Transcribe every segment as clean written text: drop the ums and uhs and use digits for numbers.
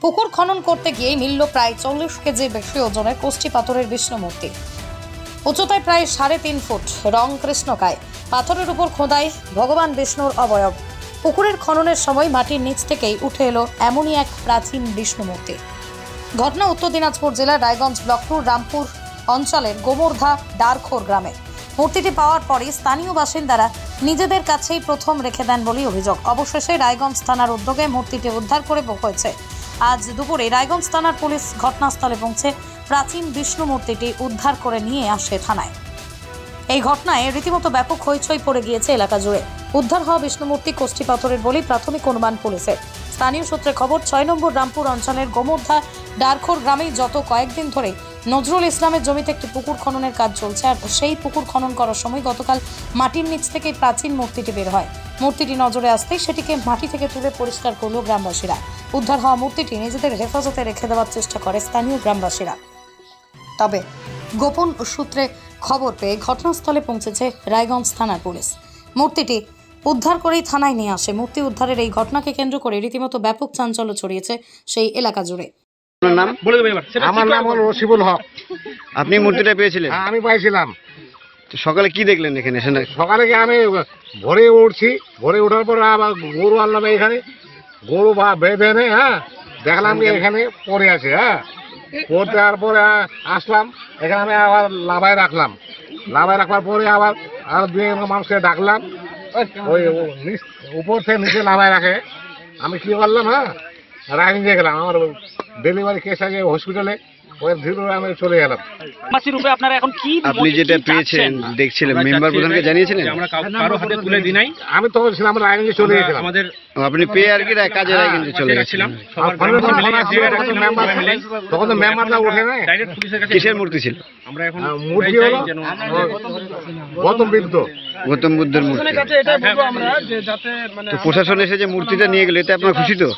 পুকুর খনন করতে গিয়ে মিলল প্রায় 40 কেজির বেশি ওজনের কোষ্ঠী পাথরের বিষ্ণু মূর্তি। উচ্চতায় প্রায় 3.5 ফুট, রং কৃষ্ণকায়, পাথরের উপর খোদাই ভগবান বিষ্ণুর অবয়ব। পুকুরের খননের সময় মাটির নিচ থেকেই উঠে এলো এমনই এক প্রাচীন বিষ্ণু মূর্তি। ঘটনা উত্তর দিনাজপুর জেলার রায়গঞ্জ ব্লক 2 রামপুর অঞ্চলের গোমরধা ডারখোর গ্রামে। মূর্তিটি পাওয়ার পরে স্থানীয় বাসিন্দারা নিজেদের কাছেই প্রথম রেখে দেন বলে অভিযোগ। অবশেষে রায়গঞ্জ থানার উদ্যোগে মূর্তিটি উদ্ধার করে হয়েছে। আজ দুপুরে রায়গঞ্জ থানার পুলিশ ঘটনাস্থলে পৌঁছে প্রাচীন বিষ্ণু মূর্তিটি উদ্ধার করে নিয়ে আসে থানায়। এই ঘটনায় রীতিমতো ব্যাপক হইচই পড়ে গিয়েছে এলাকা জুড়ে। উদ্ধার হওয়া বিষ্ণু মূর্তি কোষ্ঠী পাথরের বলেই প্রাথমিক অনুমান পুলিশের। স্থানীয় সূত্রে খবর, 6 নম্বর রামপুর অঞ্চলের গোমরধা ডারখোর গ্রামে গত কয়েকদিন ধরে নজরুল ইসলামের জমিতে একটি পুকুর খননের কাজ চলছে। আর সেই পুকুর খনন করার সময় গতকাল মাটির নিচ থেকে প্রাচীন মূর্তিটি বের হয়। মূর্তিটি নজরে আসতেই সেটিকে মাটি থেকে তুলে পরিষ্কার করল গ্রামবাসীরা। উদ্ধার হওয়া মূর্তিটি নিজেদের হেফাজতে রেখে দেওয়ার চেষ্টা করে স্থানীয় গ্রামবাসীরা। তবে গোপন সূত্রে খবর পেয়ে ঘটনাস্থলে পৌঁছেছে রায়গঞ্জ থানার পুলিশ। মূর্তিটি উদ্ধার করেই থানায় নিয়ে আসে। মূর্তি উদ্ধারের এই ঘটনাকে কেন্দ্র করে রীতিমতো ব্যাপক চাঞ্চল্য ছড়িয়েছে সেই এলাকা জুড়ে। আমার নাম হল রশিবুল হক। আপনি মূর্তিটা পেয়েছিলেন? আমি পাইছিলাম। সকালে কি দেখলেন এখানে? সকালে কি আমি ভোরে উঠছি, ভোরে ওঠার পর আবার গরু আনলাম এখানে, গরু বা বেঁধে এনে দেখলাম কি এখানে পড়ে আছে। পড়তে যাওয়ার পরে আসলাম এখানে, আমি আবার লাভায় রাখলাম। লাভায় রাখার পরে আবার আর 2 মানুষকে ডাকলাম, ওই উপর থেকে নিচে লাভায় রাখে। আমি কি করলাম, রায়গঞ্জে গেলাম। আমার ডেলিভারি কেস আছে হসপিটালে, ওই ভিতরে আমি চলে গেলাম। আপনারা এখন কি আপনি যেটা পেয়েছেন দেখছিলেন, মেম্বার প্রধানকে জানিয়েছিলেন? আমরা কারো হাতে তুলে দিই নাই। আমি তখন ছিলাম রায়গঞ্জে চলে গেছিলাম। আমাদের আপনি পেয়ে আর কি কাজে রায়গঞ্জে চলে গেছিলেন? তখন তো মেম্বাররা ওঠে না। কিসের মূর্তি ছিল? আমরা এখন মূর্তি হলো গৌতম বুদ্ধের মূর্তি। তো প্রশাসন এসে যে মূর্তিটা নিয়ে গেল, এতে আপনার খুশি? তো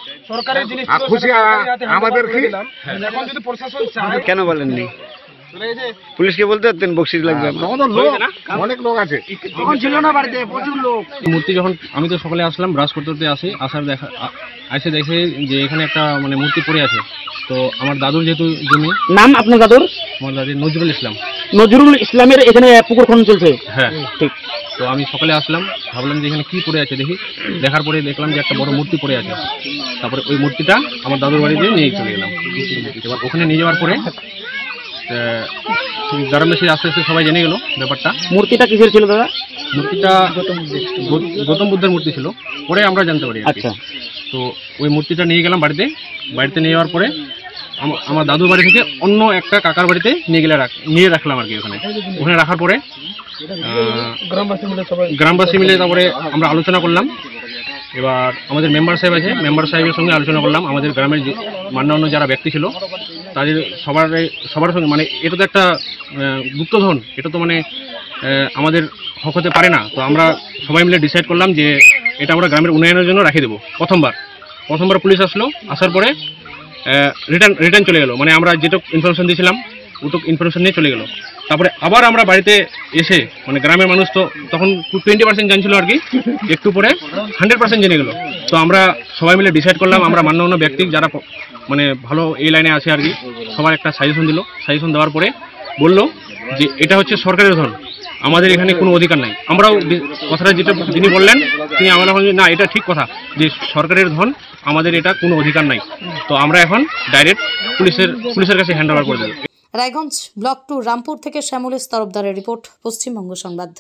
খুশি। আমাদের কি কেন বলেননি? পুলিশকে বলতে পারতেন বকশিস লাগবে। অনেক লোক আছে, মূর্তি যখন আমি তো সকালে আসলাম, ব্রাশ করতে আসি, এসে দেখে যে এখানে একটা মূর্তি পড়ে আছে। তো আমার দাদুর যেহেতু জমি। নাম আপনার দাদুর? আমার দাদুর নজরুল ইসলাম। নজরুল ইসলামের এখানে পুকুর খনন চলছে? হ্যাঁ ঠিক। তো আমি সকালে আসলাম, ভাবলাম যে এখানে কি পড়ে আছে দেখি। দেখার পরে দেখলাম যে একটা বড় মূর্তি পড়ে আছে। তারপরে ওই মূর্তিটা আমার দাদুর বাড়িতে নিয়ে চলে গেলাম। এবার ওখানে নিয়ে যাওয়ার পরে গ্রামবাসী আস্তে আস্তে সবাই জেনে গেল ব্যাপারটা। মূর্তিটা কিসের ছিল দাদা? মূর্তিটা গৌতম বুদ্ধের মূর্তি ছিল, পরে আমরা জানতে পারি। আচ্ছা। তো ওই মূর্তিটা নিয়ে গেলাম বাড়িতে। বাড়িতে নিয়ে যাওয়ার পরে আমার দাদুর বাড়ি থেকে অন্য একটা কাকার বাড়িতে নিয়ে রাখলাম আর কি। ওখানে রাখার পরে গ্রামবাসী মিলে তারপরে আমরা আলোচনা করলাম। এবার আমাদের মেম্বার সাহেব আছে, মেম্বার সাহেবের সঙ্গে আলোচনা করলাম। আমাদের গ্রামের মান্যন্য যারা ব্যক্তি ছিল তাদের সবার সঙ্গে, এটা তো একটা গুপ্তধন, এটা তো আমাদের হক হতে পারে না। তো আমরা সবাই মিলে ডিসাইড করলাম যে এটা আমরা গ্রামের উন্নয়নের জন্য রেখে দেবো। প্রথমবার পুলিশ আসলো, আসার পরে রিটার্ন চলে গেল। আমরা যেটুকু ইনফরমেশন দিয়েছিলাম ওটুকু ইনফরমেশন নিয়ে চলে গেল। তারপরে আবার আমরা বাড়িতে এসে গ্রামের মানুষ তো তখন 20% জানছিল আর কি, একটু পরে 100% জেনে গেল। তো আমরা সবাই মিলে ডিসাইড করলাম, আমরা মান্যন্য ব্যক্তি যারা ভালো এই লাইনে আছে আর কি, সবার একটা সাজেশন দিল। সাজেশন দেওয়ার পরে বলল যে এটা হচ্ছে সরকারের ধন, আমাদের এখানে কোনো অধিকার নাই। আমরাও কথাটা যেটা যিনি বললেন তিনি আমরা না, এটা ঠিক কথা যে সরকারের ধন, আমাদের এটা কোনো অধিকার নাই। তো আমরা এখন ডাইরেক্ট পুলিশের কাছে হ্যান্ড ওভার করে দেব। রায়গঞ্জ ব্লক 2 রামপুর থেকে শ্যামলেশ তরফদারের রিপোর্ট, পশ্চিমবঙ্গ সংবাদ।